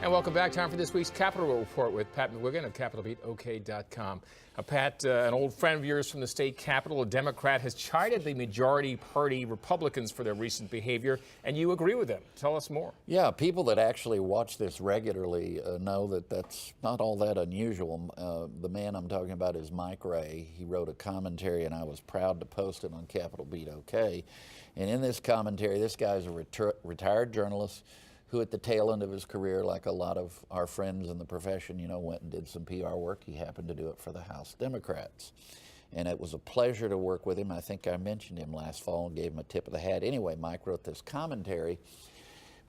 And welcome back. Time for this week's Capital Report with Pat McGuigan of CapitalBeatOK.com. Pat, an old friend of yours from the state capitol, a Democrat, has chided the majority party Republicans for their recent behavior, and you agree with them. Tell us more. Yeah, people that actually watch this regularly know that that's not all that unusual. The man I'm talking about is Mike Ray. He wrote a commentary, and I was proud to post it on Capital Beat OK. And in this commentary, this guy's a retired journalist who at the tail end of his career, like a lot of our friends in the profession, went and did some PR work. He happened to do it for the House Democrats. And it was a pleasure to work with him. I think I mentioned him last fall and gave him a tip of the hat. Anyway, Mike wrote this commentary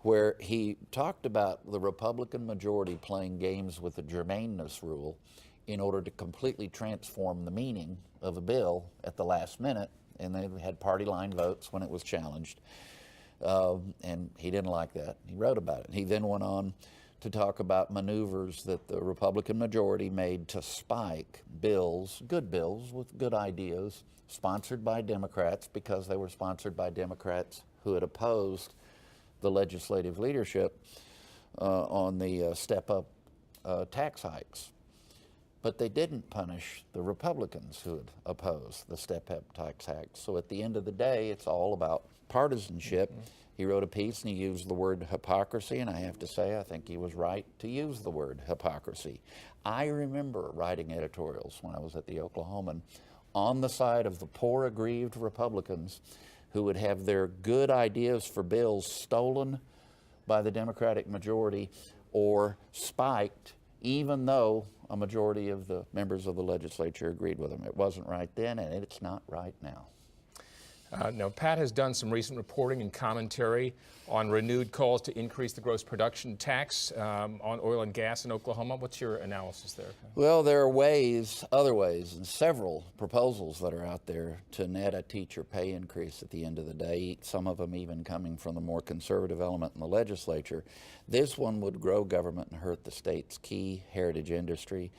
where he talked about the Republican majority playing games with the germaneness rule in order to completely transform the meaning of a bill at the last minute. And they had party line votes when it was challenged. And he didn't like that. He wrote about it. He then went on to talk about maneuvers that the Republican majority made to spike bills, good bills with good ideas, sponsored by Democrats because they were sponsored by Democrats who had opposed the legislative leadership on the step-up tax hikes. But they didn't punish the Republicans who had opposed the step-up tax hikes. So at the end of the day, it's all about partisanship. He wrote a piece and he used the word hypocrisy, and I have to say I think he was right to use the word hypocrisy. I remember writing editorials when I was at the Oklahoman on the side of the poor, aggrieved Republicans who would have their good ideas for bills stolen by the Democratic majority or spiked, even though a majority of the members of the legislature agreed with them. It wasn't right then, and it's not right now. Now, Pat has done some recent reporting and commentary on renewed calls to increase the gross production tax on oil and gas in Oklahoma. What's your analysis there? Well, there are other ways, and several proposals that are out there to net a teacher pay increase at the end of the day, some of them even coming from the more conservative element in the legislature. This one would grow government and hurt the state's key heritage industry.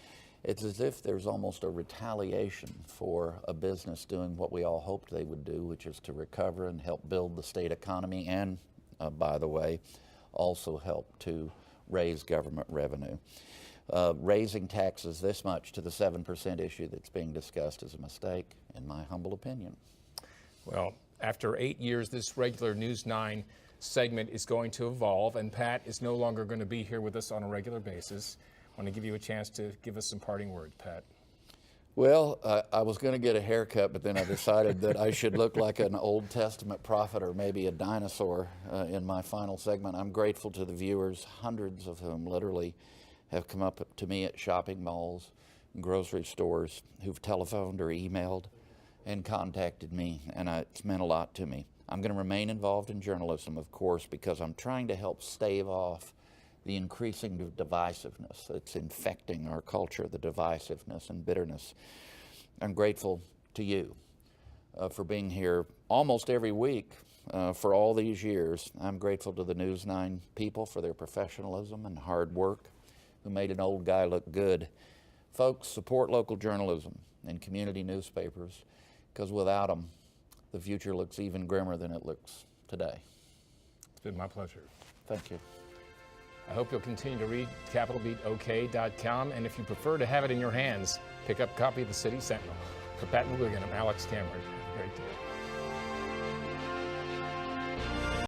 It's as if there's almost a retaliation for a business doing what we all hoped they would do, which is to recover and help build the state economy and, by the way, also help to raise government revenue. Raising taxes this much to the 7% issue that's being discussed is a mistake, in my humble opinion. Well, after 8 years, this regular News 9 segment is going to evolve, and Pat is no longer going to be here with us on a regular basis. I want to give you a chance to give us some parting words, Pat. Well, I was going to get a haircut, but then I decided that I should look like an Old Testament prophet or maybe a dinosaur in my final segment. I'm grateful to the viewers, hundreds of whom literally have come up to me at shopping malls and grocery stores, who've telephoned or emailed and contacted me, and it's meant a lot to me. I'm going to remain involved in journalism, of course, because I'm trying to help stave off the increasing divisiveness that's infecting our culture, the divisiveness and bitterness. I'm grateful to you for being here almost every week for all these years. I'm grateful to the News 9 people for their professionalism and hard work who made an old guy look good. Folks, support local journalism and community newspapers, because without them, the future looks even grimmer than it looks today. It's been my pleasure. Thank you. I hope you'll continue to read CapitalBeatOK.com, and if you prefer to have it in your hands, pick up a copy of the City Sentinel. For Pat McGuigan, I'm Alex Cameron. Great day.